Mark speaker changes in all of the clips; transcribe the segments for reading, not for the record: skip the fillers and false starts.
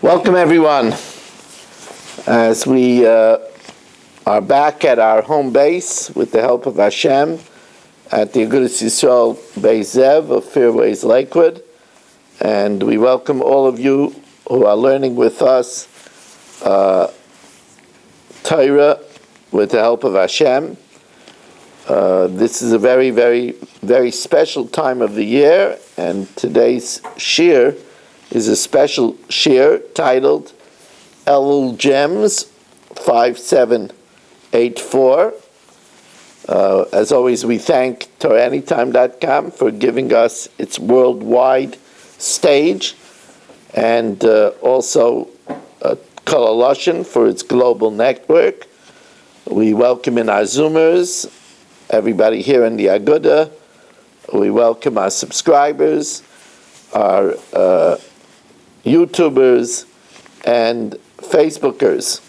Speaker 1: Welcome everyone, as we are back at our home base with the help of Hashem at the Agudas yisroel Beis Zev of Fairways, Lakewood, and we welcome all of you who are learning with us Torah with the help of Hashem. This is a very, very, very special time of the year, and today's shir is a special shir titled Elul Gems 5784. As always, we thank TorahAnytime.com for giving us its worldwide stage, and also Kol Haloshen for its global network. We welcome in our Zoomers, everybody here in the Aguda. We welcome our subscribers, our YouTubers, and Facebookers.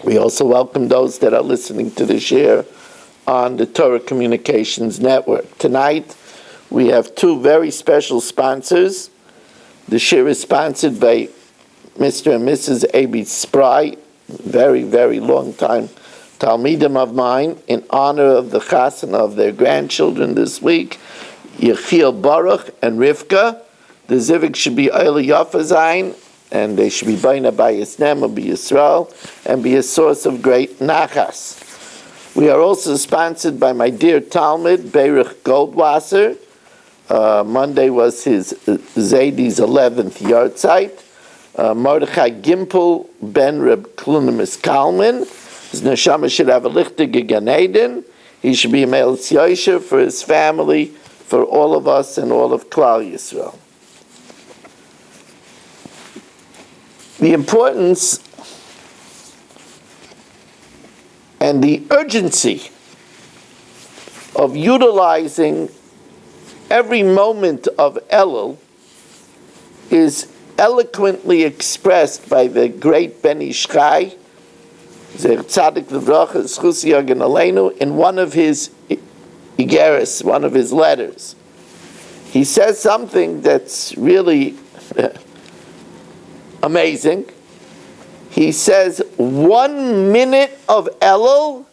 Speaker 1: We also welcome those that are listening to the share on the Torah Communications Network. Tonight, we have two very special sponsors. The share is sponsored by Mr. and Mrs. A.B. Spry, very, very long time Talmidim of mine, in honor of the chasana of their grandchildren this week, Yechiel Baruch and Rivka. The Zivik should be Eile Yafazayin, and they should be Baina by Yisnem or be yisroel, and be a source of great nachas. We are also sponsored by my dear Talmud, Beirich Goldwasser. Monday was his Zaydi's 11th yahrzeit. Mordechai Gimpel ben Reb Klunimis Kalman. His neshama should have a lichtige Gan Eden. He should be a male Yosher for his family, for all of us and all of Klal Yisrael. The importance and the urgency of utilizing every moment of Elul is eloquently expressed by the great Ben Ish Chai, Zer Tzadik L'Vracha, Zchus Yagen Aleinu, in one of his Igeris, one of his letters. He says something that's really amazing. He says 1 minute of Elul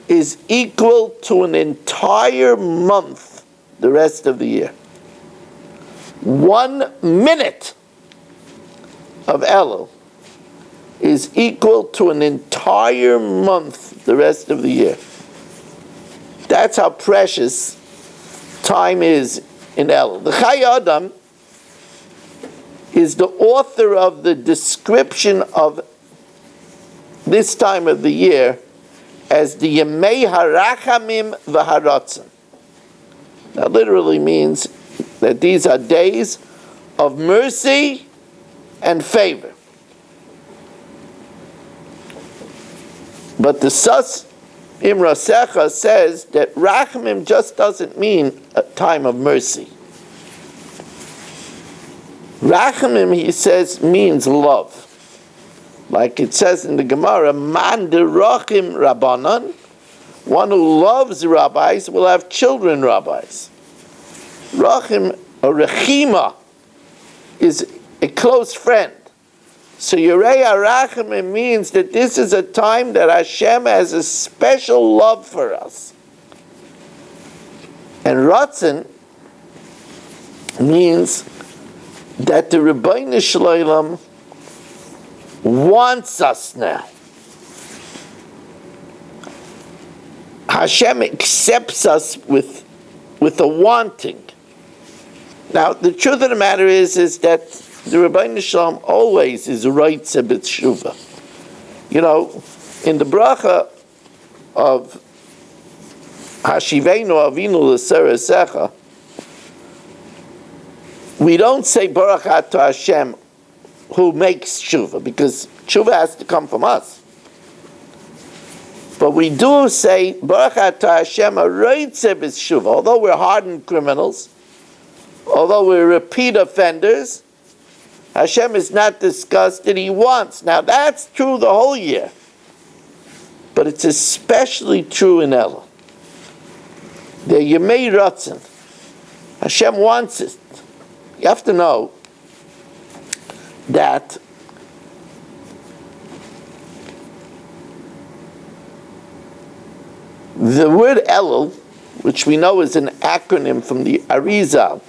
Speaker 1: is equal to an entire month the rest of the year. 1 minute of Elul is equal to an entire month the rest of the year. That's how precious time is in Elul. The Chai Adam is the author of the description of this time of the year as the Yemei Harachamim V'Haratzon. That literally means that these are days of mercy and favor. But the Sas Imra Secha says that Rachamim just doesn't mean a time of mercy. Rachamim, he says, means love. Like it says in the Gemara, Man derachim Rabbanan, one who loves rabbis will have children rabbis. Rachim, or Rechima, is a close friend. So Yerei HaRachamim means that this is a time that Hashem has a special love for us. And Ratzon means that the Rebbeinu Shloim wants us now. Hashem accepts us with a wanting. Now, the truth of the matter is that the Rebbeinu Shloim always is right sebet shuva. You know, in the bracha of Hashivenu Avinu l'Seresecha, we don't say Baruch Atah Hashem who makes tshuva, because tshuva has to come from us. But we do say Baruch Atah Hashem haroitze b'tshuva. Although we're hardened criminals, although we're repeat offenders, Hashem is not disgusted, He wants. Now that's true the whole year, but it's especially true in Elul. The Yemei Ratzon, Hashem wants it. You have to know that the word Elul, which we know is an acronym from the Arizal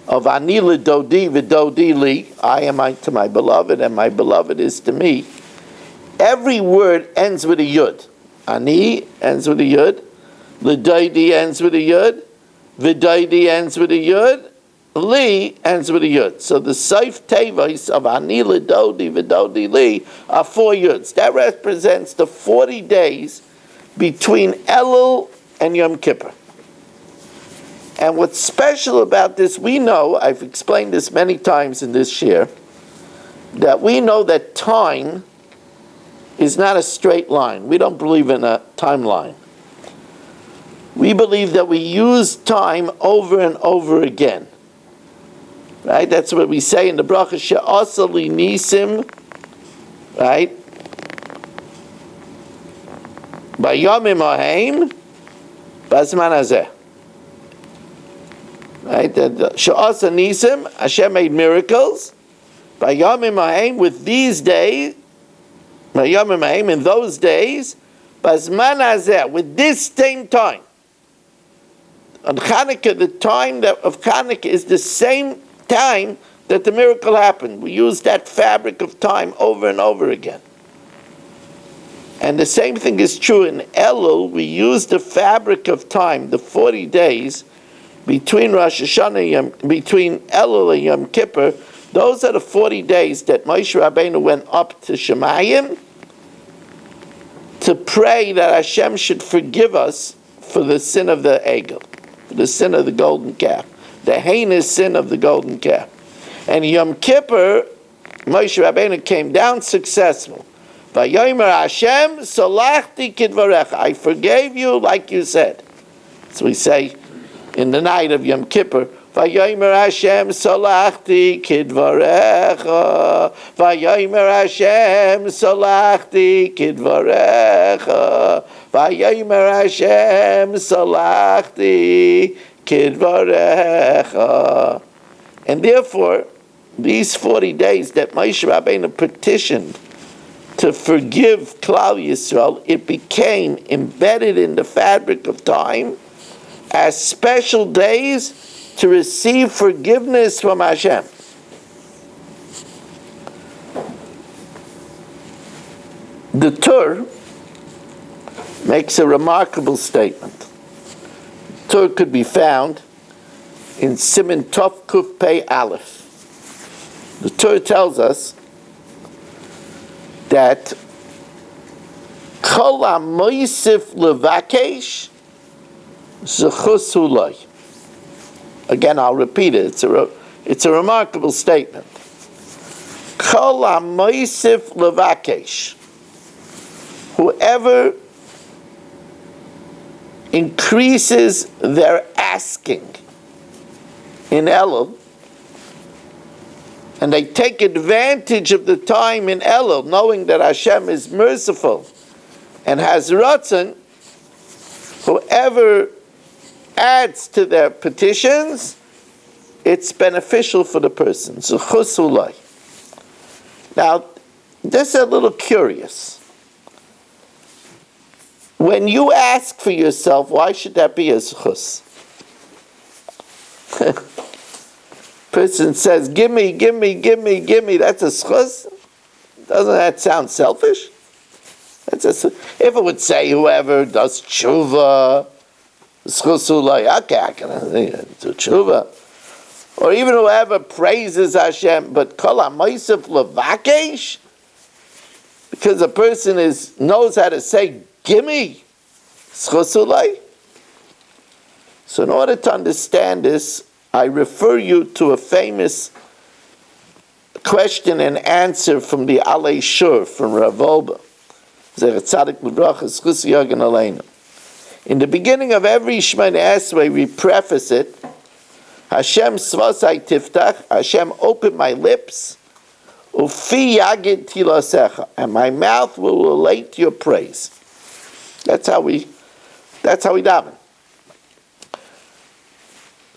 Speaker 1: of Ani L'Dodi V'Dodi Li, I am to my beloved and my beloved is to me, every word ends with a Yud. Ani ends with a Yud, L'Dodi ends with a Yud, V'Dodi ends with a Yud, Li ends with a Yud. So the Seif Tevis of Ani L'Dodi V'Dodi Li are 4 Yuds. That represents the 40 days between Elul and Yom Kippur. And what's special about this, we know, I've explained this many times in this shir, that we know that time is not a straight line. We don't believe in a timeline. We believe that we use time over and over again. Right? That's what we say in the bracha, she'asa li nisim, right? Bayomim aheim, bazman hazeh. Right? She'asa nisim, Hashem made miracles. Bayomim aheim, with these days, bayomim aheim, in those days, bazman hazeh, with this same time. On Chanukah, the time of Chanukah is the same time that the miracle happened. We use that fabric of time over and over again. And the same thing is true in Elul. We use the fabric of time, the 40 days between Rosh Hashanah, between Elul and Yom Kippur. Those are the 40 days that Moshe Rabbeinu went up to Shemayim to pray that Hashem should forgive us for the sin of the Egel, for the sin of the golden calf, the heinous sin of the golden calf. And Yom Kippur, Moshe Rabbeinu came down successful. Vayomer Hashem, solachti kidvarecha. I forgave you like you said. So we say in the night of Yom Kippur, Vayomer Hashem, solachti kidvarecha. Vayomer Hashem, solachti kidvarecha. Vayomer Hashem, solachti kidvarecha. And therefore, these 40 days that Moshe Rabbeinu petitioned to forgive Klal Yisrael, it became embedded in the fabric of time as special days to receive forgiveness from Hashem. The Torah makes a remarkable statement. The Torah could be found in Siman Tov Kuf Pei Aleph. The Torah tells us that Kol HaMoisif Levakesh Zechus Hu Lo. Again, I'll repeat it. It's a remarkable statement. Kol HaMoisif Levakesh. Whoever increases their asking in Elul, and they take advantage of the time in Elul, knowing that Hashem is merciful and has ratzon, whoever adds to their petitions, it's beneficial for the person. Zechus Hu Lo. Now, this is a little curious. When you ask for yourself, why should that be a zechus? Person says, give me, that's a zechus? Doesn't that sound selfish? If it would say whoever does tshuva, zechus Hu Lo, okay, I can do tshuva. Or even whoever praises Hashem, but kol ha'moisef levakesh, because a person knows how to say, gimme, zechus Hu Lo. So in order to understand this, I refer you to a famous question and answer from the Alei Shur, from Rav Wolbe. In the beginning of every Shemoneh Esrei, we preface it, Hashem svasai tiftach, Hashem open my lips, ufi yagid tilasecha, and my mouth will relate your praise. That's how we daven.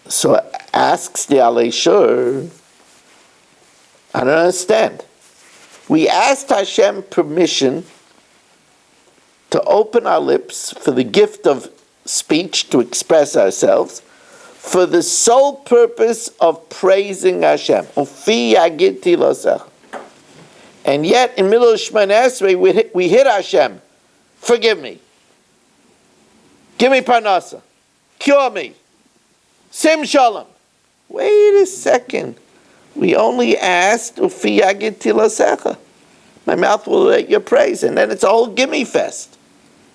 Speaker 1: So Asks the Alei Shur, I don't understand. We asked Hashem permission to open our lips for the gift of speech to express ourselves for the sole purpose of praising Hashem. And yet in middle of Shemona Esrei we hit Hashem. Forgive me. Give me parnasa. Cure me. Sim shalom. Wait a second. We only asked, Ufi yagid tilasecha. My mouth will let you praise. And then it's a whole gimme fest.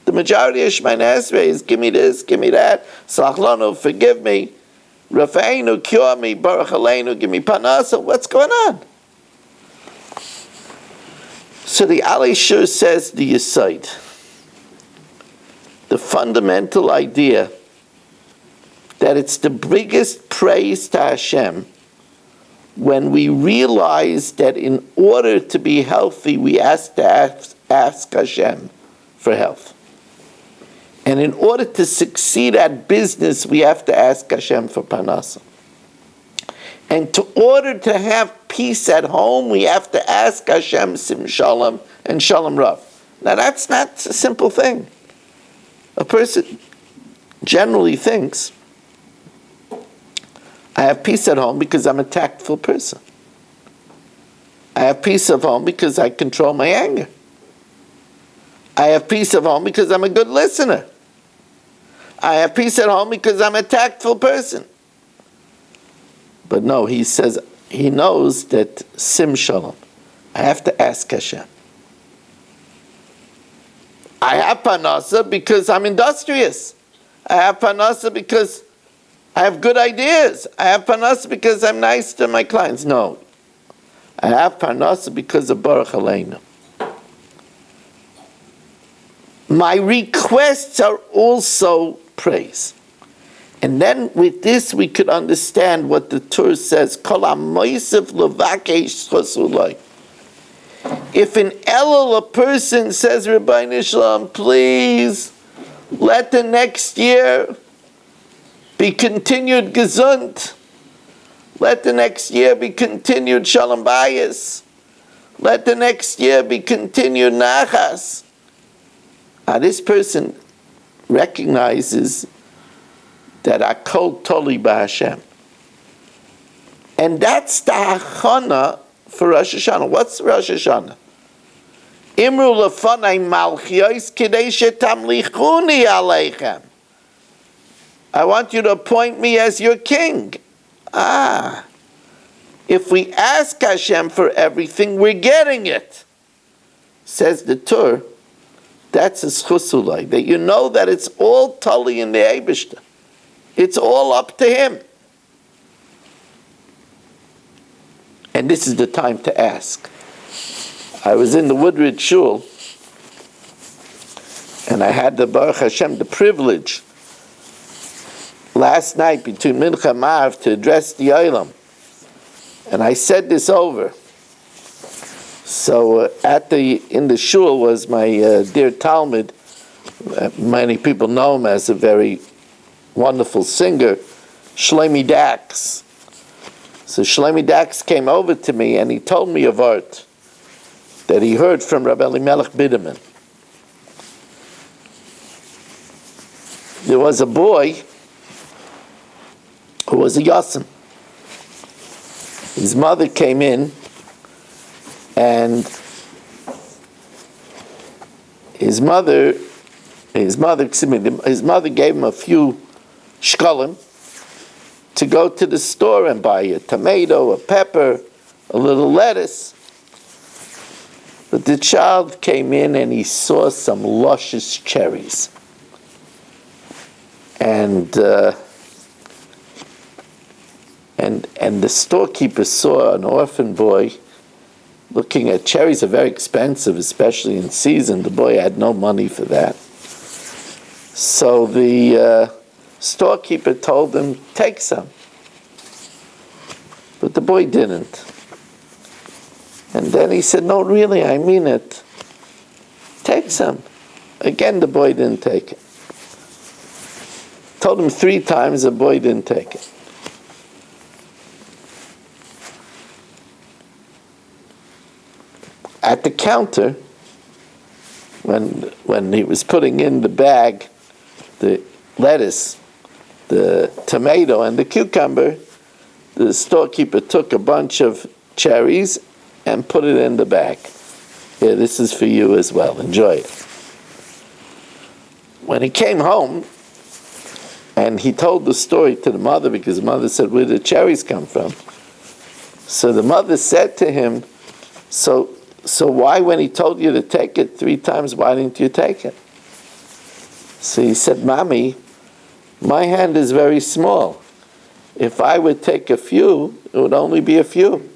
Speaker 1: The majority of Shemona Esrei is give me this, give me that. Slachlanu, forgive me. Rafa'enu, cure me. Baruch Aleinu, give me parnasa. What's going on? So the Alei Shur says the yisroel, the fundamental idea that it's the biggest praise to Hashem when we realize that in order to be healthy, we have to ask Hashem for health. And in order to succeed at business, we have to ask Hashem for parnasa. And in order to have peace at home, we have to ask Hashem sim shalom and shalom rav. Now that's not a simple thing. A person generally thinks, I have peace at home because I'm a tactful person. I have peace at home because I control my anger. I have peace at home because I'm a good listener. I have peace at home because I'm a tactful person. But no, he says, he knows that sim shalom, I have to ask Hashem. I have parnasa because I'm industrious. I have parnasa because I have good ideas. I have parnasa because I'm nice to my clients. No. I have parnasa because of Baruch Aleinu. My requests are also praise. And then with this we could understand what the Torah says. Kol ha-moisef levakesh chosulai. If in Elul a person says, Rabbeinu Shalom, please let the next year be continued gesund. Let the next year be continued shalom bayis. Let the next year be continued nachas. This person recognizes that akol toli b'Hashem. And that's the hachana for Rosh Hashanah. What's Rosh Hashanah? Imru lefanai malchiyos kidei shetamlichuni aleichem. I want you to appoint me as your king. If we ask Hashem for everything, we're getting it. Says the Torah, that's a schusulai, that you know that it's all tali in the Eibishter. It's all up to him. And this is the time to ask. I was in the Woodridge Shul, and I had the Baruch Hashem, the privilege, last night between Mincha and Ma'ariv to address the Olam. And I said this over. So in the Shul was my dear Talmud. Many people know him as a very wonderful singer, Shlomi Dax. So Shlomi Dax came over to me and he told me a word that he heard from Rabbi Elimelech Biderman. There was a boy who was a Yassin. His mother came in and his mother gave him a few shkalim to go to the store and buy a tomato, a pepper, a little lettuce. But the child came in and he saw some luscious cherries. And the storekeeper saw an orphan boy looking at cherries. Are very expensive, especially in season. The boy had no money for that. So the storekeeper told him, take some. But the boy didn't. And then he said, no, really, I mean it. Take some. Again, the boy didn't take it. Told him 3 times, the boy didn't take it. at the counter, when he was putting in the bag, the lettuce, the tomato, and the cucumber, the storekeeper took a bunch of cherries and put it in the bag. Here, this is for you as well. Enjoy it. When he came home, and he told the story to the mother, because the mother said, where did the cherries come from? So the mother said to him, so why, when he told you to take it 3 times, why didn't you take it? So he said, Mommy, my hand is very small. If I would take a few, it would only be a few.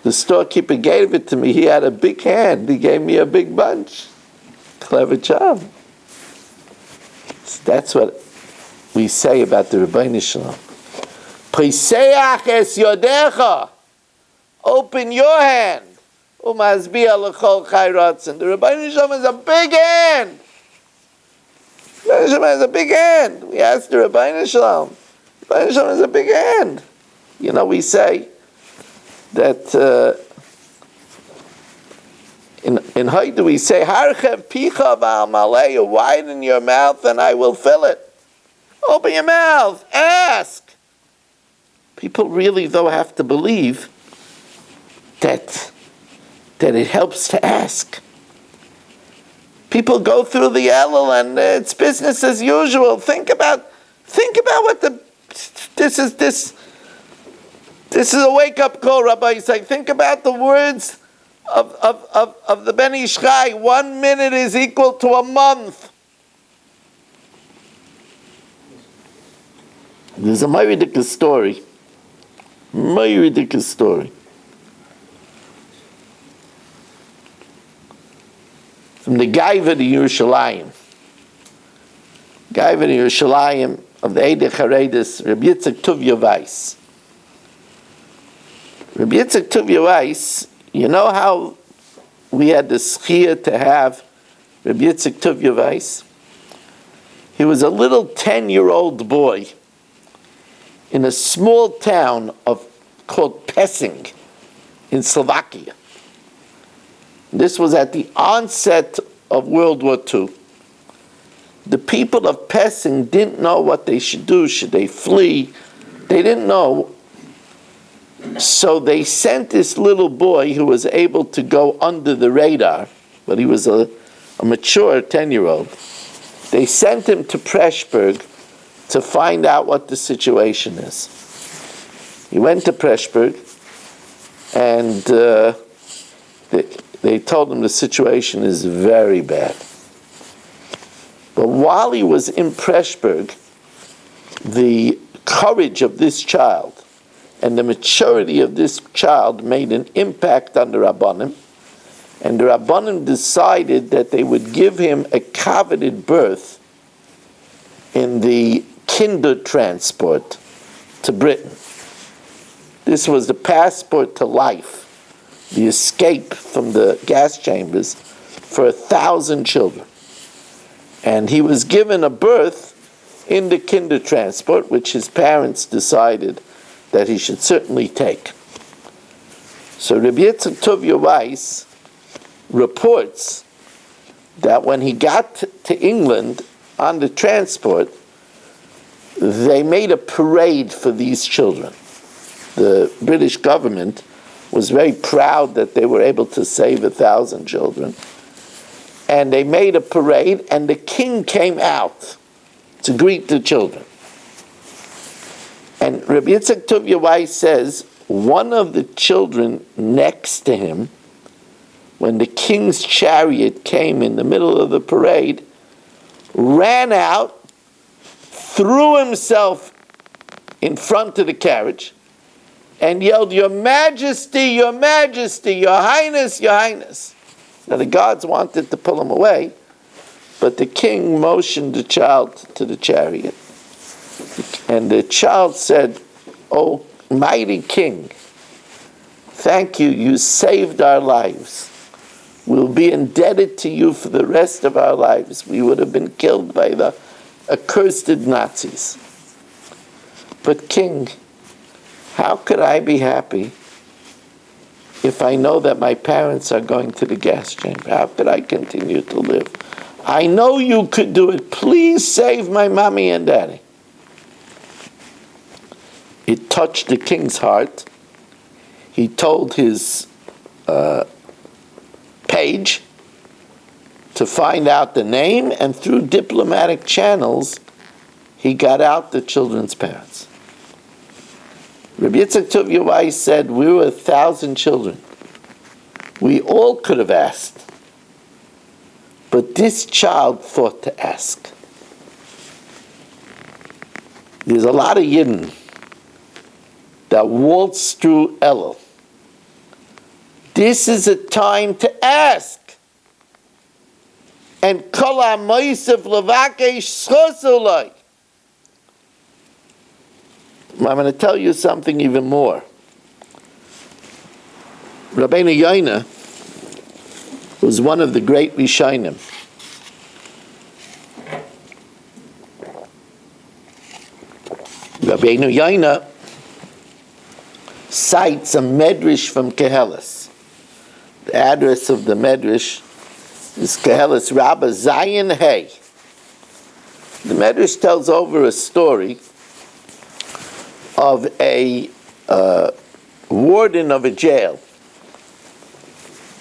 Speaker 1: The storekeeper gave it to me. He had a big hand. He gave me a big bunch. Clever job. So that's what we say about the Rebbeinu Shalom. Priseach es yodecha. Open your hand. Umazbiah l'chol chayratzin. The Rebbeinu Shalom is a big hand. The Rebbeinu Shalom has a big hand. We asked the Rebbeinu Shalom. The Rebbeinu Shalom has a big hand. You know, we say that in Haidu we say, Harchev picha v'amaleyu, widen your mouth and I will fill it. Open your mouth, ask. People really, though, have to believe that it helps to ask. People go through the Elul and it's business as usual. Think about what this is a wake-up call, Rabbi Yisrael. Think about the words of the Ben Ish Chai. 1 minute is equal to a month. There's a very ridiculous story. Very ridiculous story. From the Gaiva to Yerushalayim. Gaiva to Yerushalayim of the Eidei Chareidis, Rabbi Yitzchak Tuvia Weiss. Rabbi Yitzchak Tuvia Weiss, you know how we had the schia to have Rabbi Yitzchak Tuvia Weiss? He was a little 10-year-old boy in a small town called Pesing in Slovakia. This was at the onset of World War II. The people of Pesing didn't know what they should do. Should they flee? They didn't know. So they sent this little boy who was able to go under the radar, but he was a mature 10-year-old. They sent him to Preshburg to find out what the situation is. He went to Preshburg, and they told him the situation is very bad. But while he was in Preshburg, the courage of this child and the maturity of this child made an impact on the Rabbanim, and the Rabbanim decided that they would give him a coveted berth in the Kinder transport to Britain. This was the passport to life, the escape from the gas chambers for 1,000 children. And he was given a berth in the Kinder transport, which his parents decided that he should certainly take. So Rabbi Yitzchak Tuvia Weiss reports that when he got to England on the transport, they made a parade for these children. The British government was very proud that they were able to save 1,000 children. And they made a parade, and the king came out to greet the children. And Rabbi Yitzchak Tuvia Weiss says, one of the children next to him, when the king's chariot came in the middle of the parade, ran out, threw himself in front of the carriage, and yelled, "Your Majesty, Your Majesty, Your Highness, Your Highness." Now the guards wanted to pull him away, but the king motioned the child to the chariot. And the child said, "Oh, mighty king, thank you, you saved our lives. We'll be indebted to you for the rest of our lives. We would have been killed by the accursed Nazis. But king, how could I be happy if I know that my parents are going to the gas chamber? How could I continue to live? I know you could do it. Please save my mommy and daddy. It touched the king's heart. He told his page to find out the name, and through diplomatic channels, he got out the children's parents. Rabbi Yitzchak Tuvia Weiss said, we were 1,000 children. We all could have asked. But this child thought to ask. There's a lot of Yidden that waltz through Elul. This is a time to ask. And kol ha'moisef levakesh schos ulai. I'm going to tell you something even more. Rabbeinu Yoina was one of the great Rishonim. Rabbeinu Yoina cites a medrash from Kehelis. The address of the medrash is Kehelis Rabbah Zayin Hey. The medrash tells over a story of a warden of a jail,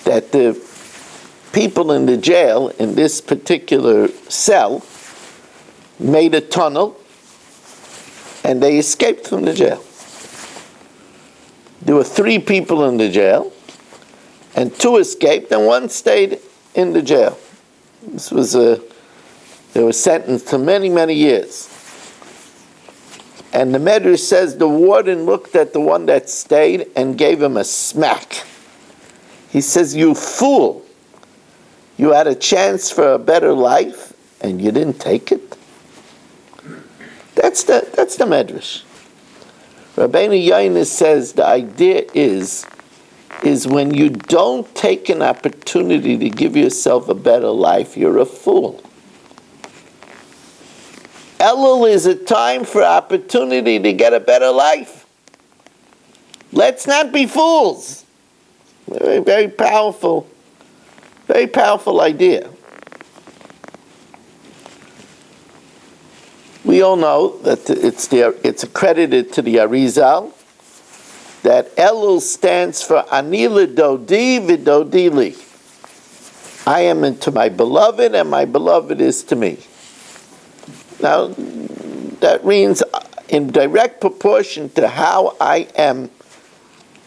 Speaker 1: that the people in the jail, in this particular cell, made a tunnel and they escaped from the jail. There were 3 people in the jail, and 2 escaped and 1 stayed in the jail. They were sentenced to many, many years. And the Medrash says the warden looked at the one that stayed and gave him a smack. He says, you fool, you had a chance for a better life and you didn't take it? That's the Medrash. Rabbeinu Yoina says the idea is when you don't take an opportunity to give yourself a better life, you're a fool. Elul is a time for opportunity to get a better life. Let's not be fools. Very, very powerful idea. We all know that it's accredited to the Arizal that Elul stands for Ani l'dodi v'dodi li. I am into my beloved and my beloved is to me. Now, that means in direct proportion to how I am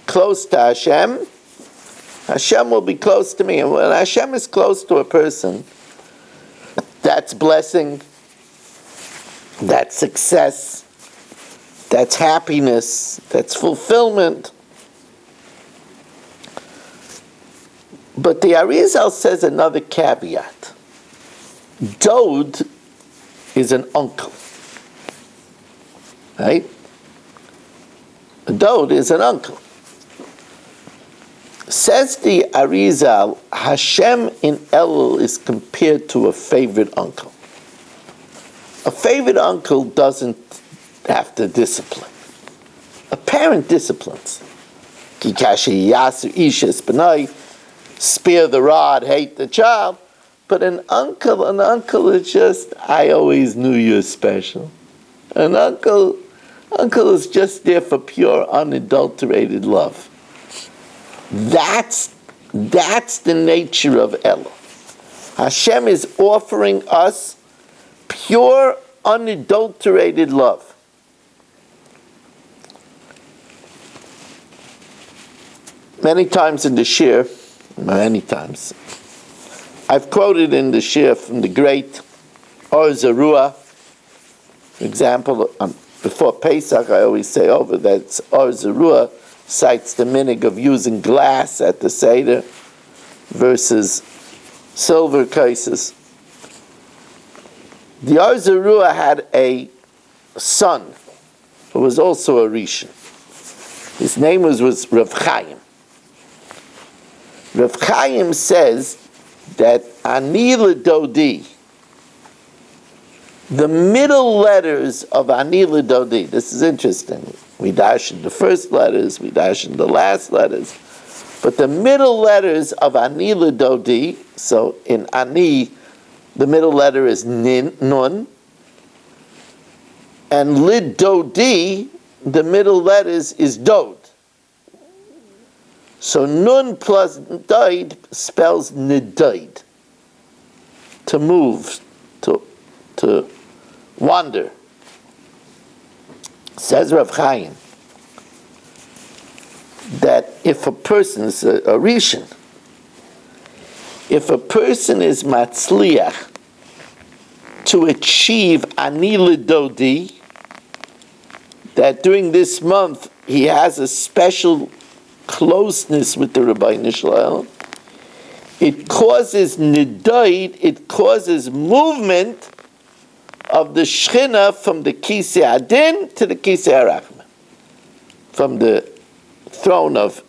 Speaker 1: close to Hashem, Hashem will be close to me. And when Hashem is close to a person, that's blessing, that's success, that's happiness, that's fulfillment. But the Arizal says another caveat. Dod is an uncle, right? A dod is an uncle. Says the Arizal, Hashem in Elul is compared to a favorite uncle. A favorite uncle doesn't have to discipline. A parent disciplines. Kikashi yasu ishes benai, spare the rod, hate the child. But an uncle is just, I always knew you were special. An uncle is just there for pure, unadulterated love. That's the nature of Elul. Hashem is offering us pure, unadulterated love. Many times in the shir, I've quoted in the shir from the great Or Zarua. For example, before Pesach, I always say over that Or Zarua cites the minig of using glass at the Seder versus silver cases. The Or Zarua had a son who was also a Rishon. His name was Rav Chaim. Rav Chaim says that Ani l'dodi, the middle letters of Ani l'dodi, this is interesting. We dash in the first letters, we dash in the last letters. But the middle letters of Ani Lidodi, so in Ani, the middle letter is Nun, and Lidodi, the middle letters is Dod. So Nun plus Dod spells Nidaid, to move, to wander. Says Rav Chaim that if a person is a Rishon, if a person is matzliach to achieve Ani Lidodi, that during this month he has a special closeness with the Ribbono Shel Olam, it causes nidaid, it causes movement of the Shechina from the Kisei Adin to the Kisei Harachman, from the throne of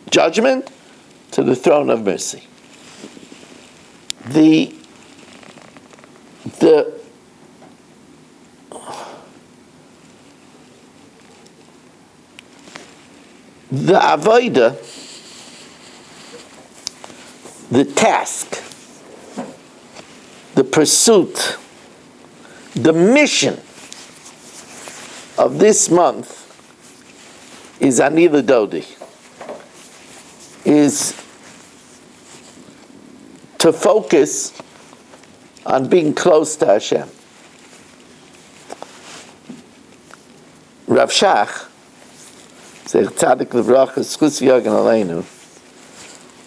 Speaker 1: judgment to the throne of mercy. The avodah, the task, the pursuit, the mission of this month is Ani Lidodi, is to focus on being close to Hashem. Rav Shach, Zeich Tzadik Livracha, Zchus V'Yogan Aleinu,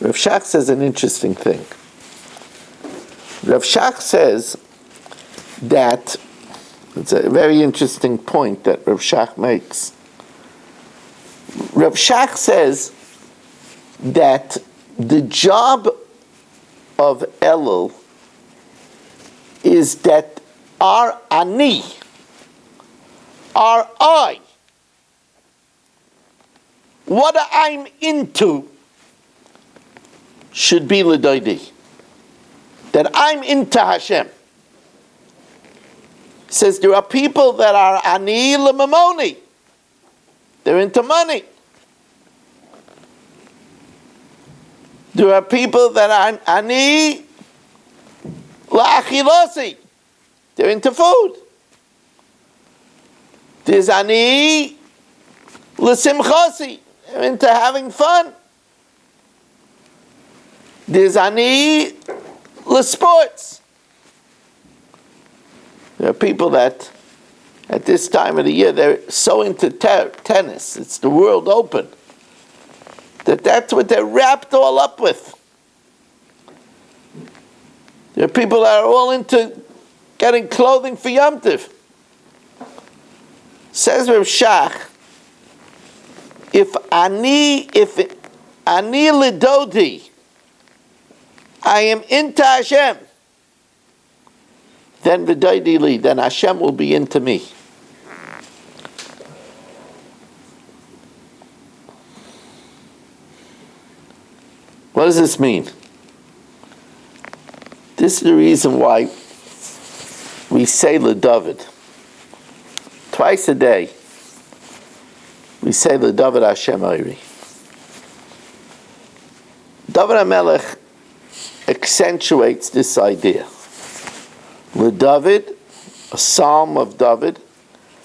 Speaker 1: Rav Shach says an interesting thing. Rav Shach says that, it's a very interesting point that Rav Shach makes. Rav Shach says that the job of Elul is that our Ani, our I, what I'm into, should be L'Doidi. That I'm into Hashem. He says there are people that are Ani L'Mamoni. They're into money. There are people that are Ani L'Achilosi. They're into food. There's Ani L'Simchosi. They're into having fun. There's Ani L'Sports. There are people that at this time of the year they're so into tennis. It's the World Open. That's what they're wrapped all up with. There are people that are all into getting clothing for Yom Tov. Says Rav Shach, if Ani Lidodi, I am into Hashem, then V'Doidi Li, then Hashem will be into me. What does this mean? This is the reason why we say LeDavid. Twice a day, we say LeDavid Hashem Oiri. David HaMelech accentuates this idea. LeDavid, a psalm of David,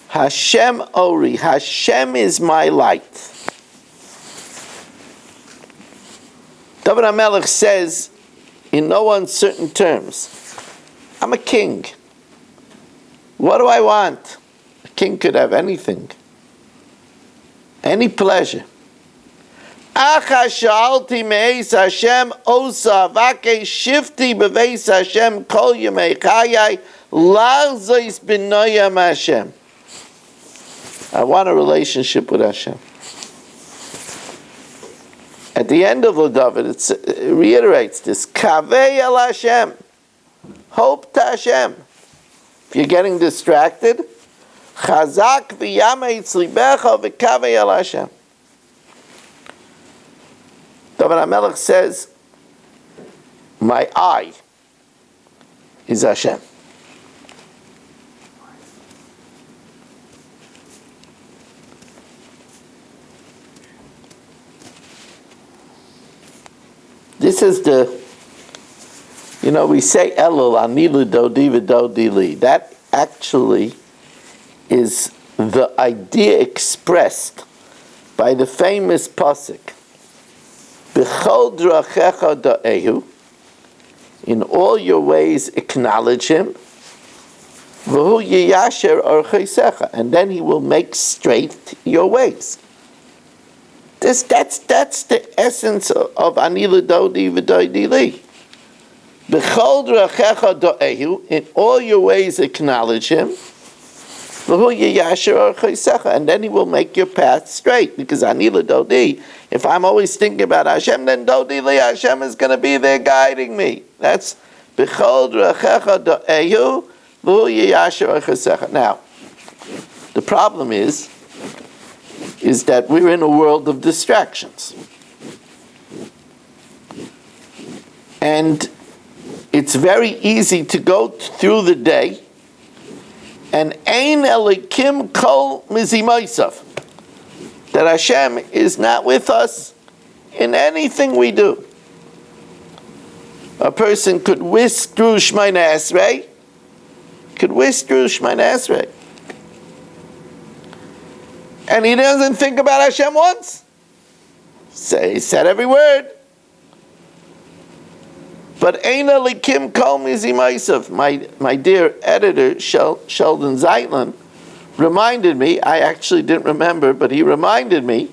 Speaker 1: Hashem Ori, Hashem is my light. David HaMelech says, in no uncertain terms, I'm a king. What do I want? A king could have anything. Any pleasure. Acha sha'alti me'eis Hashem osa vake shifti beveis Hashem kol yemei chayai larzois b'noyam Hashem. I want a relationship with Hashem. At the end of LeDavid, it reiterates this. Kavei el Hashem. Hope to Hashem. If you're getting distracted, Chazak v'yamei tzlibecha v'kavei el Hashem. David HaMelech says, my eye is Hashem. This is we say Elul, Anilu Dodi V'Dodi Li. That actually is the idea expressed by the famous pasuk, B'chol drachecha da'ehu, in all your ways acknowledge him, V'hu yiyasher orcheisecha, and then he will make straight your ways. That's the essence of Anilu Dodi V'Dodi Li. B'chol drachecha da'ehu, in all your ways acknowledge him, V'hu yiyasher orcheisecha, and then he will make your path straight. Because Anilu Dodi, if I'm always thinking about Hashem, then Dodi Li, Hashem is going to be there guiding me. That's B'chol drachecha da'ehu, V'hu yiyasher orcheisecha. Now, the problem is that we're in a world of distractions. And it's very easy to go through the day and ein elikim kol mizimaisav, that Hashem is not with us in anything we do. A person could whisk through Shemona Esrei, and he doesn't think about Hashem once. He said every word. But Eina Likim Kol Mizimaisav, my dear editor, Sheldon Zeitlin, reminded me, I actually didn't remember, but he reminded me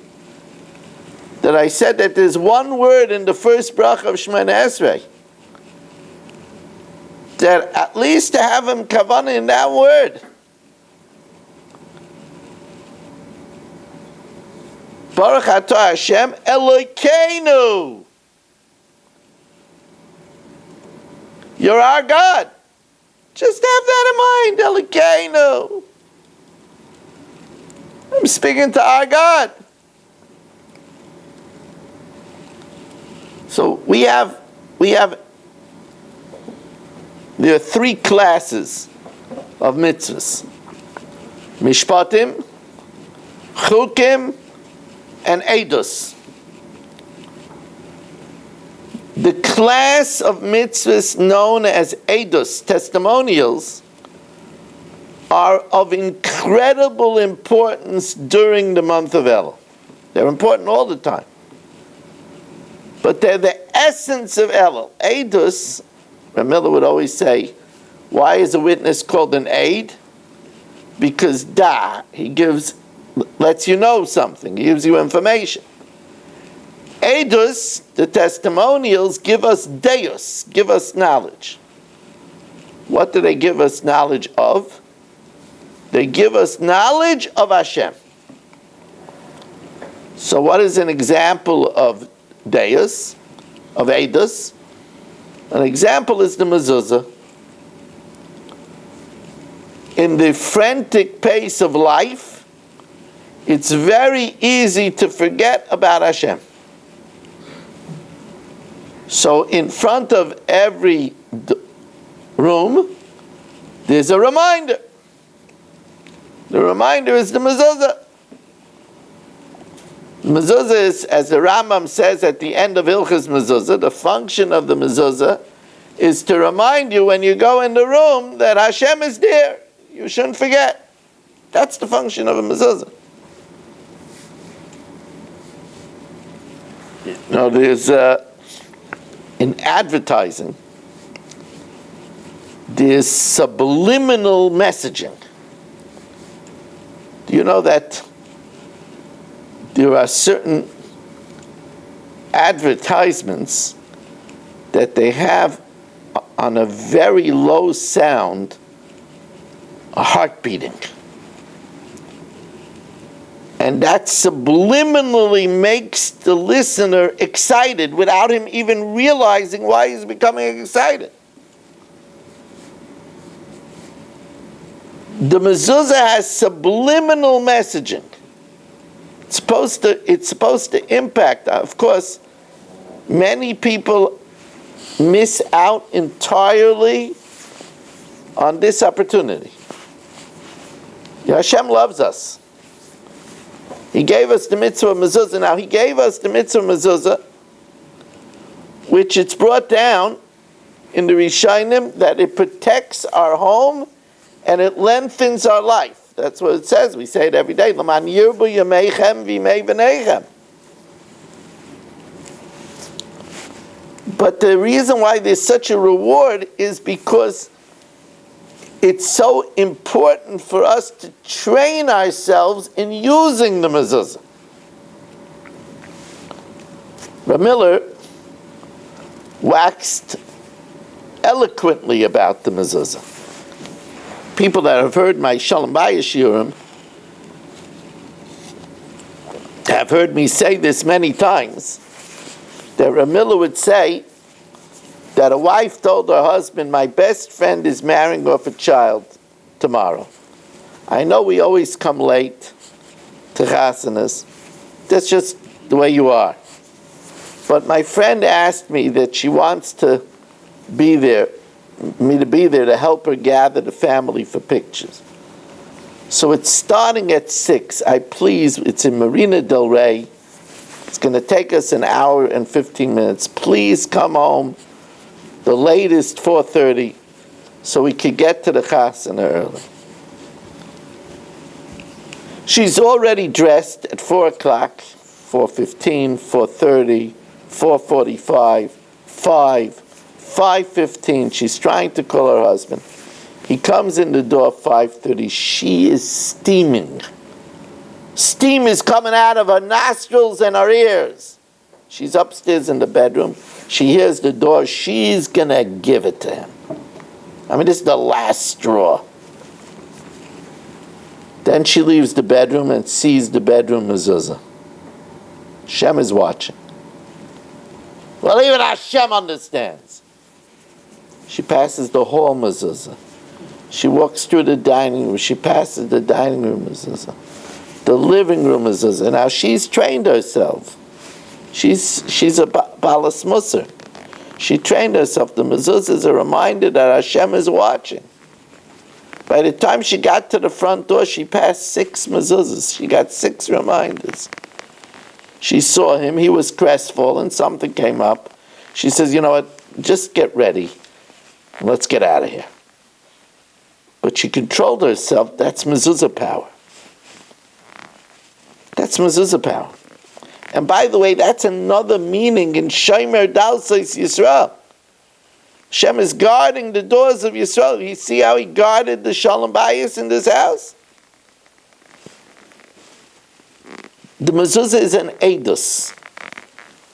Speaker 1: that I said that there's one word in the first bracha of Shemona Esrei, that at least to have him kavanah in that word. Baruch atah Hashem Elokeinu. You're our God. Just have that in mind, Elokeinu. I'm speaking to our God. So there are three classes of mitzvahs: mishpatim, chukim, and edus. The class of mitzvahs known as edus, testimonials, are of incredible importance during the month of Elul. They're important all the time. But they're the essence of Elul. Edus, Miller would always say, why is a witness called an aid? Because he lets you know something, he gives you information. Edus, the testimonials, give us deus, give us knowledge. What do they give us knowledge of? They give us knowledge of Hashem. So what is an example of deus, of edus? An example is the mezuzah. In the frantic pace of life, it's very easy to forget about Hashem. So in front of every room, there's a reminder. The reminder is the mezuzah. Mezuzah is, as the Rambam says at the end of Hilchos Mezuzah, the function of the mezuzah is to remind you when you go in the room that Hashem is there. You shouldn't forget. That's the function of a mezuzah. Now there's in advertising, there's subliminal messaging. Do you know that there are certain advertisements that they have on a very low sound a heart beating? And that subliminally makes the listener excited without him even realizing why he's becoming excited. The mezuzah has subliminal messaging. It's supposed to impact. Of course, many people miss out entirely on this opportunity. Hashem loves us. He gave us the mitzvah mezuzah. Now, He gave us the mitzvah mezuzah which it's brought down in the Rishonim that it protects our home and it lengthens our life. That's what it says. We say it every day. L'man yirbu yameichem v'imei b'neichem. But the reason why there's such a reward is because it's so important for us to train ourselves in using the mezuzah. Rav Miller waxed eloquently about the mezuzah. People that have heard my Shalom Bayis Shiurim have heard me say this many times, that Rav Miller would say that a wife told her husband, my best friend is marrying off a child tomorrow. I know we always come late to chasanas. That's just the way you are. But my friend asked me that she wants to be there, me to be there to help her gather the family for pictures. So it's starting at 6. It's in Marina Del Rey. It's going to take us an hour and 15 minutes. Please come home the latest 4:30 so we could get to the chasana early. She's already dressed at 4 o'clock, 4:15, 4:30, 4:45, 5:15. She's trying to call her husband. He comes in the door 5:30. She is steaming. Steam is coming out of her nostrils and her ears. She's upstairs in the bedroom. She hears the door. She's going to give it to him. I mean, this is the last straw. Then she leaves the bedroom and sees the bedroom mezuzah. Hashem is watching. Well, even Hashem understands. She passes the hall mezuzah. She walks through the dining room. She passes the dining room mezuzah. The living room mezuzah. Now she's trained herself. She's a balas musar. She trained herself. The mezuzah is a reminder that Hashem is watching. By the time she got to the front door, she passed 6 mezuzahs. She got 6 reminders. She saw him. He was crestfallen. Something came up. She says, you know what, just get ready. Let's get out of here. But she controlled herself. That's mezuzah power. That's mezuzah power. And by the way, that's another meaning in Shomer Dalsais Yisrael. Hashem is guarding the doors of Yisrael. You see how he guarded the Shalom Bayis in this house? The mezuzah is an edus.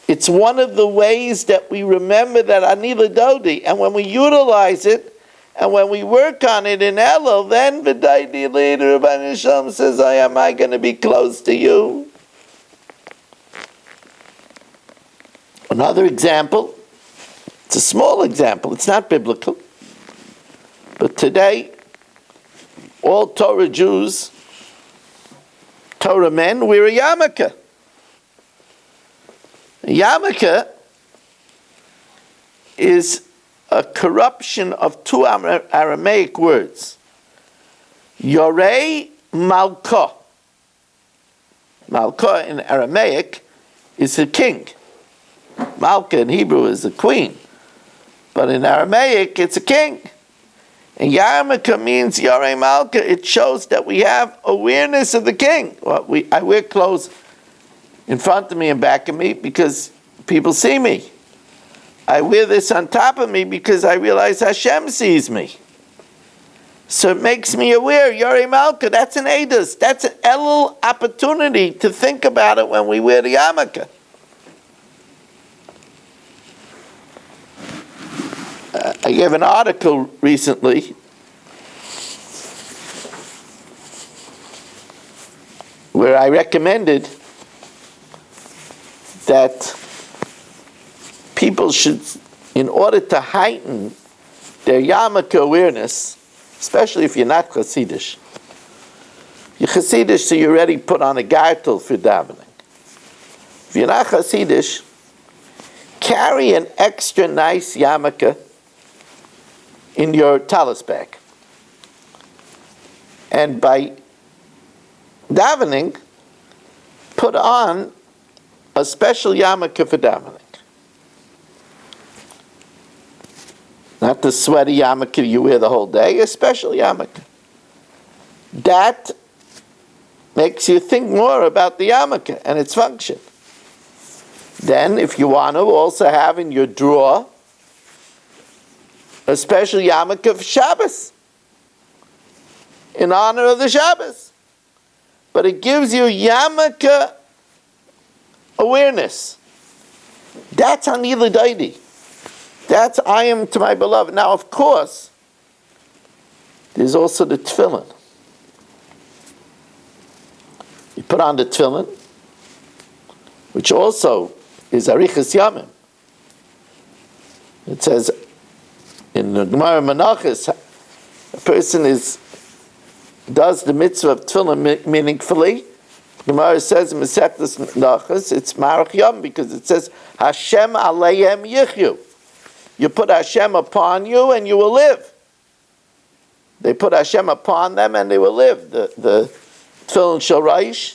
Speaker 1: It's one of the ways that we remember that Ani L'Dodi. And when we utilize it, and when we work on it in Elul, then V'daidi Leader of Anisham says, am I going to be close to you? Another example, it's a small example, it's not biblical, but today, all Torah Jews, Torah men, wear a yarmulke. A yarmulke is a corruption of 2 Aramaic words. Yorei Malka. Malka in Aramaic is a king. Malka in Hebrew is a queen. But in Aramaic, it's a king. And yarmulke means Yorei Malka. It shows that we have awareness of the king. Well, I wear clothes in front of me and back of me because people see me. I wear this on top of me because I realize Hashem sees me. So it makes me aware, Yorei Malka, that's an edus. That's an Elul opportunity to think about it when we wear the yarmulke. I gave an article recently where I recommended that people should, in order to heighten their yarmulke awareness, especially if you're not Hasidish. You're Hasidish, so you already put on a gartel for davening. If you're not Hasidish, carry an extra nice yarmulke in your talis bag. And by davening, put on a special yarmulke for davening. Not the sweaty yarmulke you wear the whole day, a special yarmulke. That makes you think more about the yarmulke and its function. Then, if you want to also have in your drawer a special yarmulke for Shabbos, in honor of the Shabbos. But it gives you yarmulke awareness. That's Ani L'Daidi. That's I am to my beloved. Now, of course, there's also the tefillin. You put on the tefillin, which also is Arichas Yamim. It says in the Gemara Menachos, a person does the mitzvah of tefillin meaningfully. The Gemara says in Masechtas Menachos, it's Marach Yom, because it says Hashem Aleihem Yichyu. You put Hashem upon you and you will live. They put Hashem upon them and they will live. The Tefillin Shel Reish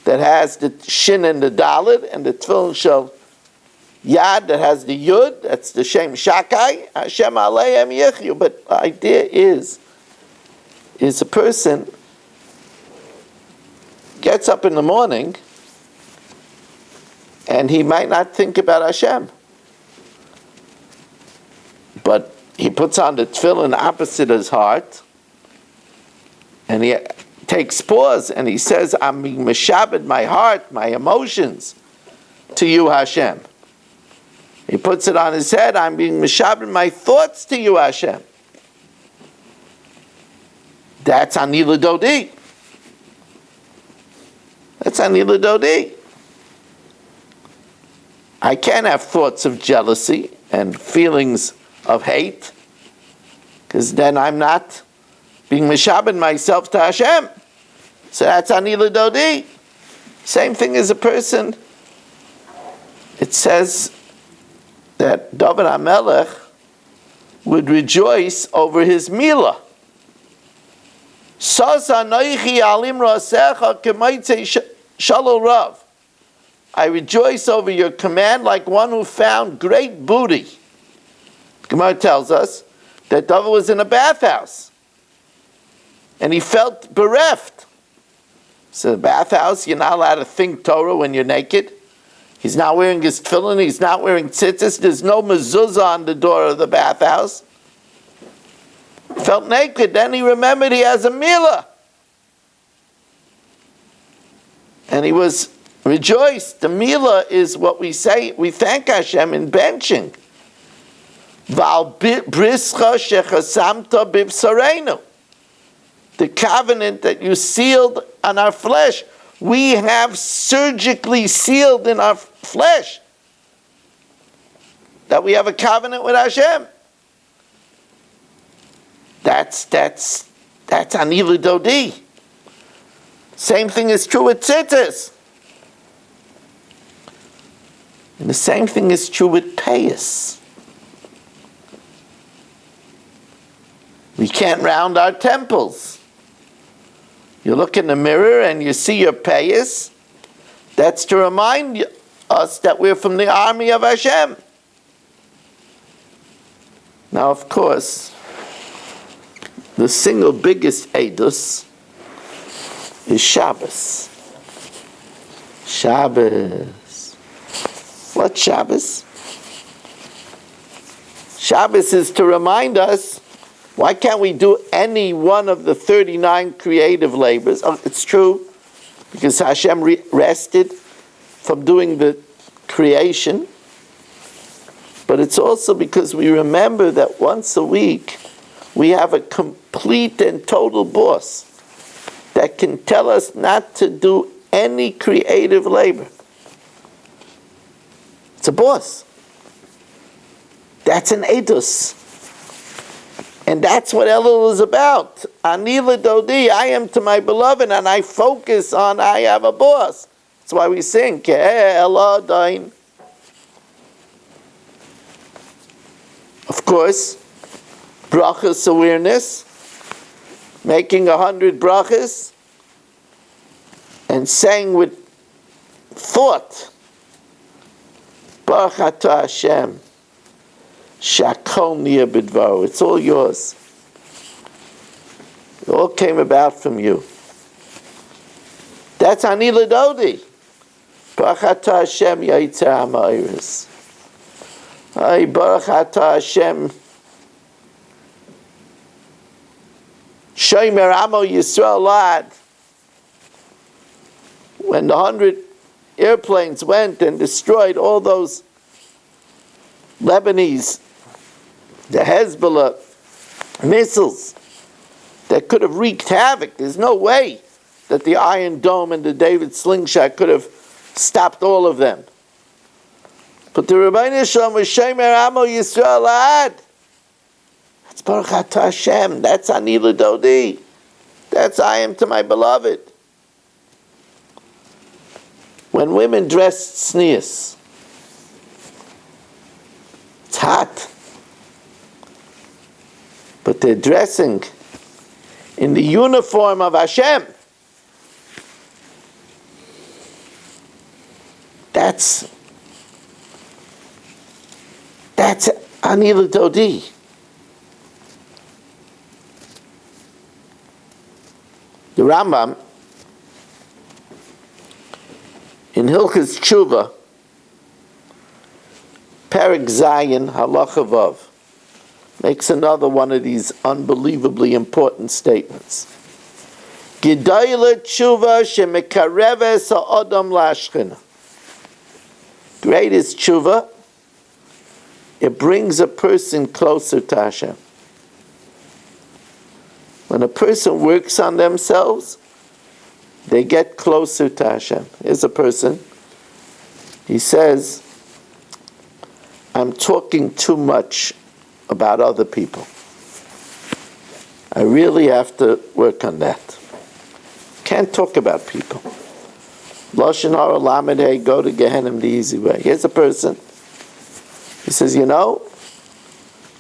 Speaker 1: that has the Shin and the Dalet, and the Tefillin Shel Yad that has the Yud, that's the Shem Shakai, Hashem Aleihem Yichyu. But the idea is a person gets up in the morning and he might not think about Hashem. But he puts on the tefillin opposite his heart, and he takes pause, and he says, I'm being meshabed my heart, my emotions, to you, Hashem. He puts it on his head, I'm being meshabed my thoughts to you, Hashem. That's Ani L'Dodi. That's Ani L'Dodi. I can't have thoughts of jealousy and feelings of hate, because then I'm not being meshabed myself to Hashem. So that's Ani L'Dodi. Same thing as a person. It says that David HaMelech would rejoice over his milah. I rejoice over your command like one who found great booty. Gemara tells us that David was in a bathhouse and he felt bereft. So the bathhouse, you're not allowed to think Torah when you're naked. He's not wearing his tefillin, he's not wearing tzitzis, there's no mezuzah on the door of the bathhouse. Felt naked, then he remembered he has a milah. And he was rejoiced. The milah is what we say, we thank Hashem in benching. The covenant that you sealed on our flesh, we have surgically sealed in our flesh that we have a covenant with Hashem. That's Ani L'Dodi. Same thing is true with tzitzis. And the same thing is true with payas. We can't round our temples. You look in the mirror and you see your payas. That's to remind us that we're from the army of Hashem. Now, of course, the single biggest Agudas is Shabbos. Shabbos. What's Shabbos? Shabbos is to remind us, why can't we do any one of the 39 creative labors? Oh, it's true, because Hashem rested from doing the creation. But it's also because we remember that once a week, we have a complete and total boss that can tell us not to do any creative labor. It's a boss. That's an Agudas. And that's what Elul is about. Ani L'Dodi, I am to my beloved, and I focus on I have a boss. That's why we sing, Ke'eh Elodain. Of course, brachas awareness, making 100 brachas, and saying with thought, Baruch Atah Hashem, Shakol Chol Nia Bidvaro. It's all yours. It all came about from you. That's Ani Ladodi. Baruch Ata Hashem Yaitzer HaMa'iris. Ay, Baruch Ata Hashem Shomer Amo Yisroel Lad. When the 100 airplanes went and destroyed all those Lebanese, the Hezbollah missiles that could have wreaked havoc. There's no way that the Iron Dome and the David slingshot could have stopped all of them. But the Rebbeinu Shalom was Shomer Amo Yisroel Ad. That's Baruch Ata Hashem. That's Ani L'Dodi. That's I am to my beloved. When women dress tznius, it's hot. But they're dressing in the uniform of Hashem. That's Ani L'Dodi. The Rambam in Hilchos Tshuva, Perek Zayin Halacha Vav, makes another one of these unbelievably important statements. Gedayla Tshuva shemekareves ha'adam la'ashchina. Great is Tshuva. It brings a person closer to Hashem. When a person works on themselves, they get closer to Hashem. Here's a person. He says, I'm talking too much about other people. I really have to work on that. Can't talk about people. Lashon Hara Lamed Hey, go to Gehenim the easy way. Here's a person. He says,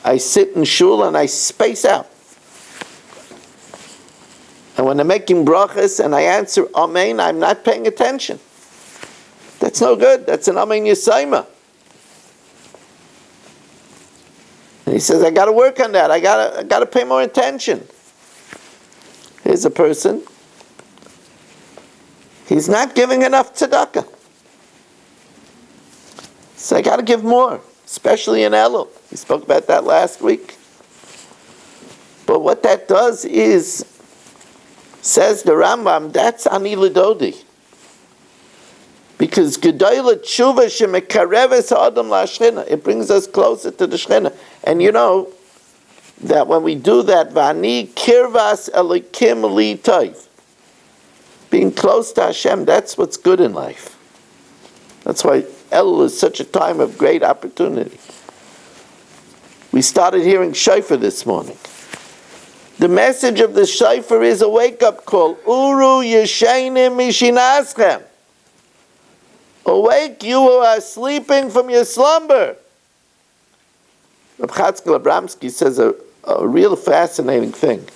Speaker 1: I sit in Shul and I space out. And when I'm making brachas and I answer Amen, I'm not paying attention. That's no good. That's an Amen Yisayma. And he says, I got to work on that. I got to pay more attention. Here's a person. He's not giving enough tzedakah. So I got to give more, especially in Elul. We spoke about that last week. But what that does is, says the Rambam, that's Ani L'Dodi. Because Gedayla Tshuva shemekareves ha'adam la'ashchina, it brings us closer to the Shechina. And you know that when we do that, Vani kirvas elikim li tov, being close to Hashem, that's what's good in life. That's why Elul is such a time of great opportunity. We started hearing shofar this morning. The message of the shofar is a wake-up call. Uru yeshainim mishinaschem. Awake, you who are sleeping from your slumber. Reb Chatzkel Abramsky says a real fascinating thing.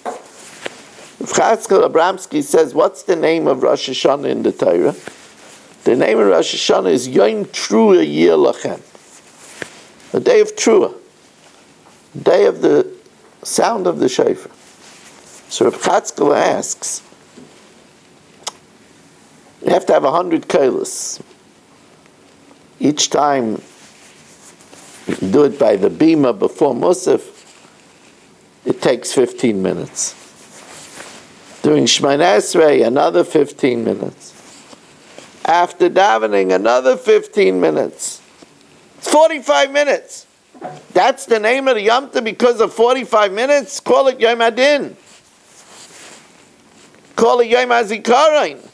Speaker 1: Reb Chatzkel Abramsky says, what's the name of Rosh Hashanah in the Torah? The name of Rosh Hashanah is Yom Trua Yir Lachem. A day of Trua. A day of the sound of the shofar. So Reb Chatzkel asks, you have to have 100 kailas. Each time you can do it by the bima before Musaf, it takes 15 minutes. During Shemona Esrei, another 15 minutes. After davening, another 15 minutes. It's 45 minutes. That's the name of the Yom Tov because of 45 minutes? Call it Yom Adin. Call it Yom HaZikaron.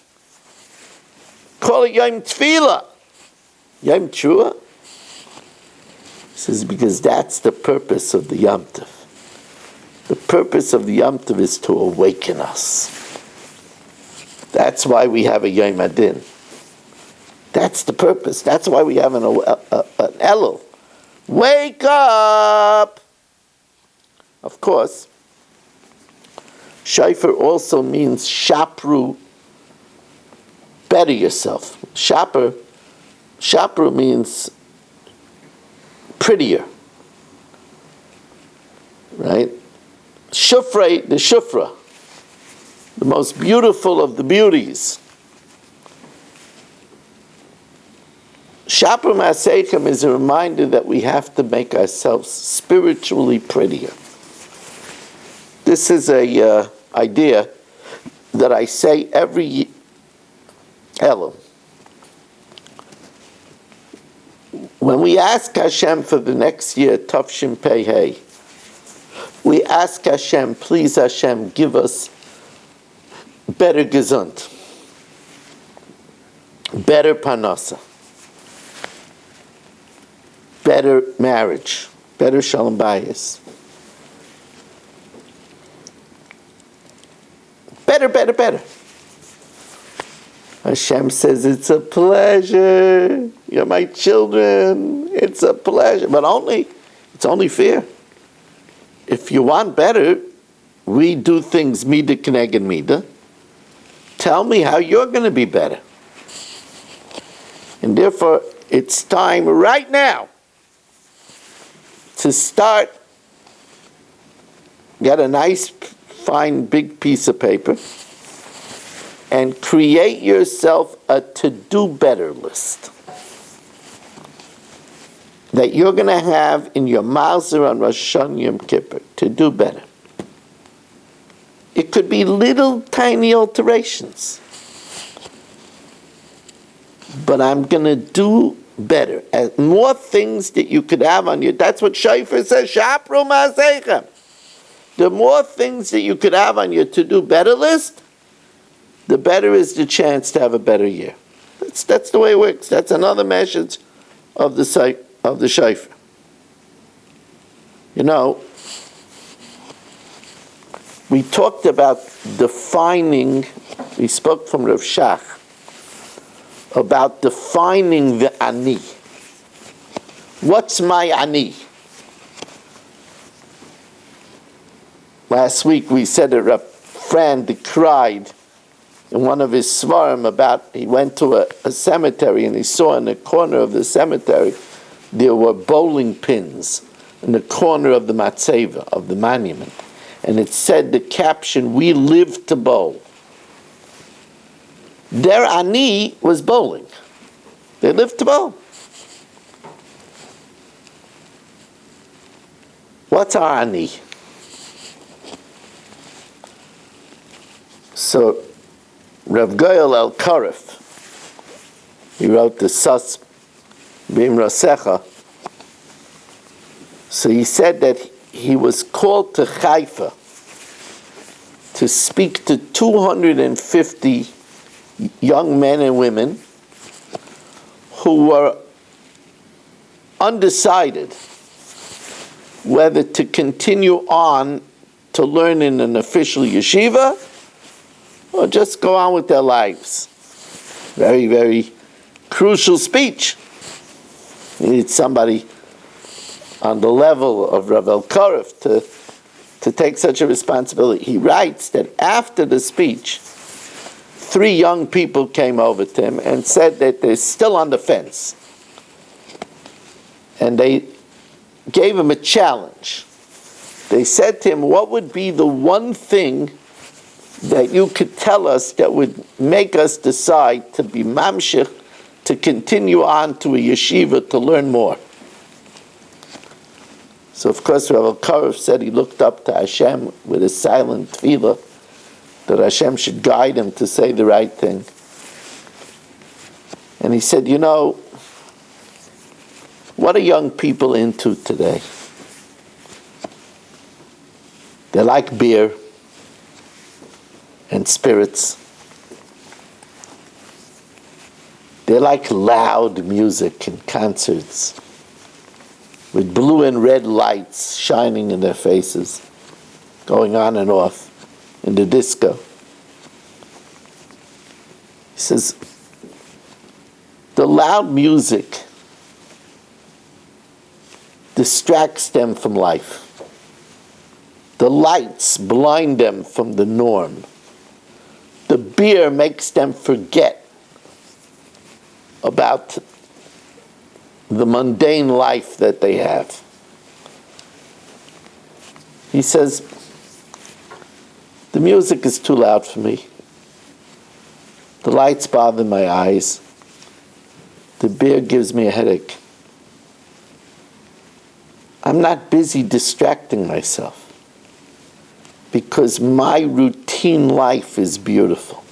Speaker 1: Call it Yom Tefillah. Yom Trua? He says, because that's the purpose of the Yom Tov. The purpose of the Yom Tov is to awaken us. That's why we have a Yom Adin. That's the purpose. That's why we have an Elul. Wake up! Of course, shofar also means shapru, better yourself. Shapru means prettier. right? Shufrei, the Shufra, the most beautiful of the beauties. Shapru Masechem is a reminder that we have to make ourselves spiritually prettier. This is a idea that I say every Elul. When we ask Hashem for the next year, Tavshin Pei Hey, we ask Hashem, please Hashem, give us better gesund, better parnasa, better marriage, better shalom bayis. Better. Hashem says, it's a pleasure. You're my children. It's a pleasure. But it's only fair. If you want better, we do things mida k'neged mida. Tell me how you're going to be better. And therefore, it's time right now to start. Get a nice, fine, big piece of paper and create yourself a to-do better list that you're going to have in your Mauser on Rosh Hashanah Yom Kippur to do better. It could be little tiny alterations, but I'm going to do better. And more things that you could have on your, that's what Shofar says, Shapru Masechem. The more things that you could have on your to-do better list, the better is the chance to have a better year. That's the way it works. That's another message of the Shofar. You know, we talked about defining, we spoke from Rav Shach, about defining the ani. What's my ani? Last week we said that a friend cried in one of his svarim about, he went to a cemetery and he saw in the corner of the cemetery there were bowling pins in the corner of the matzeva, of the monument. And it said the caption, "We live to bowl." Their ani was bowling. They lived to bowl. What's our ani? So, Rav Goyal El-Karif, he wrote the Sas Bim Rasecha. So he said that he was called to Haifa to speak to 250 young men and women who were undecided whether to continue on to learn in an official yeshiva or just go on with their lives. Very, very crucial speech. You need somebody on the level of Rav El-Karif to take such a responsibility. He writes that after the speech, 3 young people came over to him and said that they're still on the fence. And they gave him a challenge. They said to him, what would be the one thing that you could tell us that would make us decide to be mamshich, to continue on to a yeshiva to learn more? So of course Rav El-Karif said he looked up to Hashem with a silent tefillah that Hashem should guide him to say the right thing. And he said, you know, what are young people into today? They like beer and spirits. They like loud music and concerts with blue and red lights shining in their faces, going on and off in the disco. He says, the loud music distracts them from life. The lights blind them from the norm. The beer makes them forget about the mundane life that they have. He says, the music is too loud for me. The lights bother my eyes. The beer gives me a headache. I'm not busy distracting myself because my routine life is beautiful.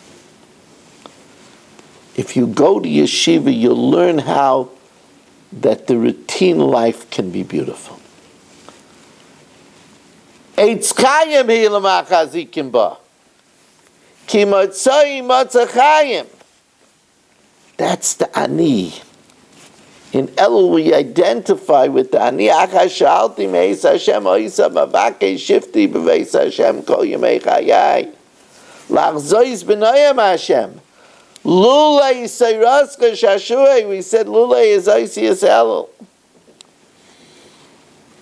Speaker 1: If you go to yeshiva, you'll learn how that the routine life can be beautiful. Eitz chayim hi l'machazikim ba. Ki motzoi motza chayim. That's the ani. In Elul, we identify with the ani. Acha shalti meis Hashem oisa mavake shifti b'veis Hashem kol yemei chayai. Lachzois b'noyam Hashem. Lula yisayraska shashuei. We said Lula is oisias Elul.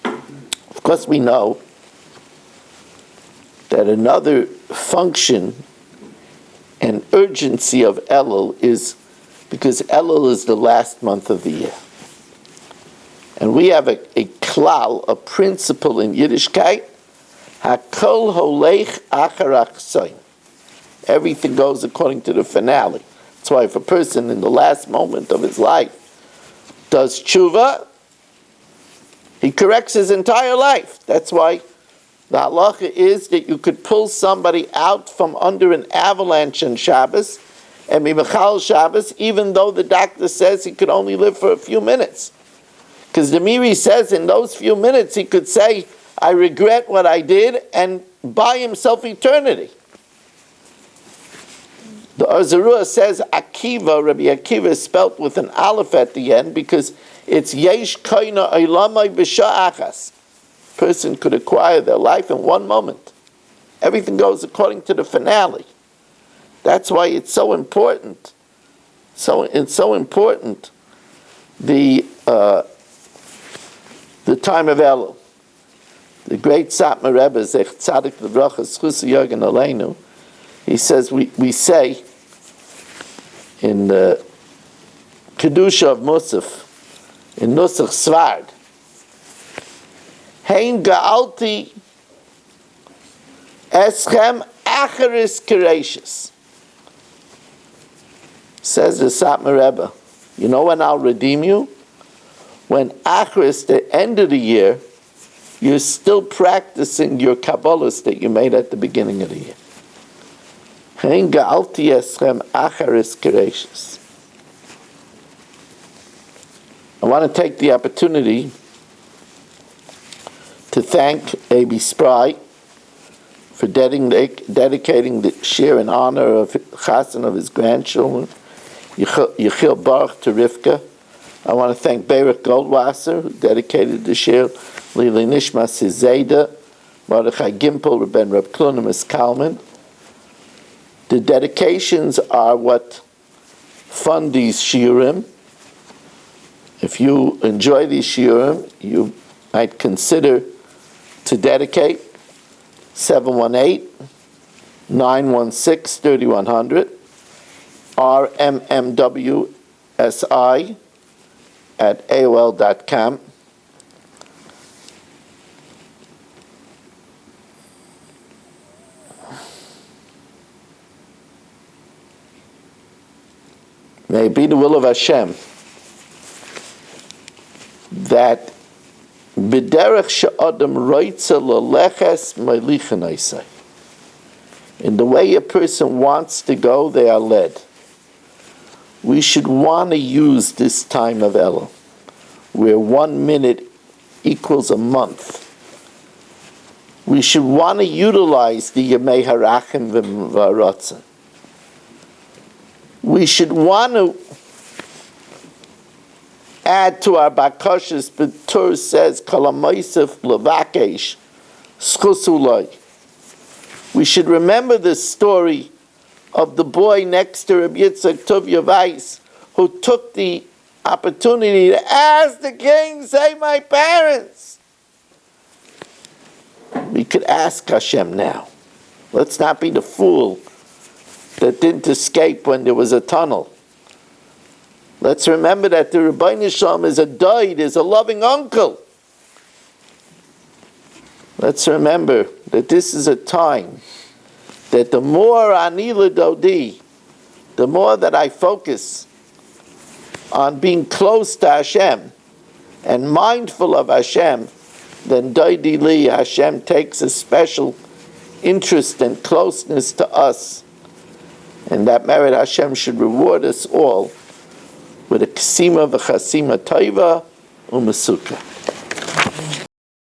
Speaker 1: Of course, we know that another function and urgency of Elul is because Elul is the last month of the year. And we have a klal, a principle in Yiddishkeit, hakol holech acharach soin. Everything goes according to the finale. That's why if a person in the last moment of his life does tshuva, he corrects his entire life. That's why the halacha is that you could pull somebody out from under an avalanche on Shabbos and Mimachal Shabbos, even though the doctor says he could only live for a few minutes. Because the Miri says in those few minutes he could say, I regret what I did, and buy himself eternity. The Arzarua says Akiva, Rabbi Akiva is spelt with an aleph at the end because it's Yesh Koina Eilamai B'Sha Achas. Person could acquire their life in one moment. Everything goes according to the finale. That's why it's so important. It's so important. The time of Elul. The great Satmar Rebbe, Zech Tzadik L'Bracha Schus Yogan Aleinu, he says we say in the Kedusha of Musaf, in Nusach Svard, Hein Ga'alti Eschem Acharis Kereishis. Says the Satmar Rebbe, you know when I'll redeem you? When Acharis, the end of the year, you're still practicing your Kabbalahs that you made at the beginning of the year. Hein Ga'alti Eschem Acharis Kereishis. I want to take the opportunity to thank A.B. Spry for dedicating the shir in honor of Chassan of his grandchildren, Yechiel Baruch to Rivka. I want to thank Beirach Goldwasser, who dedicated the shir, Lili Nishmas Zayda, Mordechai Gimpel, Reben Reb Klunemis Kalman. The dedications are what fund these shiurim. If you enjoy these shiurim, you might consider to dedicate 718-916-3100 rmmwsi@aol.com. May it be the will of Hashem that b'derech she'adam roitza leleches meilichanaisai. In the way a person wants to go, they are led. We should want to use this time of Elul, where 1 minute equals a month. We should want to utilize the Yemei Harachim v'Varatzon. We should want to add to our bakashas, but Torah says, Kalamaisef Lavakesh, Schusulai. We should remember the story of the boy next to Rabbi Yitzchak Tovia Weiss, who took the opportunity to ask the king, say my parents. We could ask Hashem now. Let's not be the fool that didn't escape when there was a tunnel. Let's remember that the Rebbeinu Shalom is a doid, is a loving uncle. Let's remember that this is a time that the more ani l'dodi, the more that I focus on being close to Hashem and mindful of Hashem, then Dodi Li, Hashem takes a special interest and closeness to us. And that merit Hashem should reward us all with a ksima v'chasima taiva u'masuka.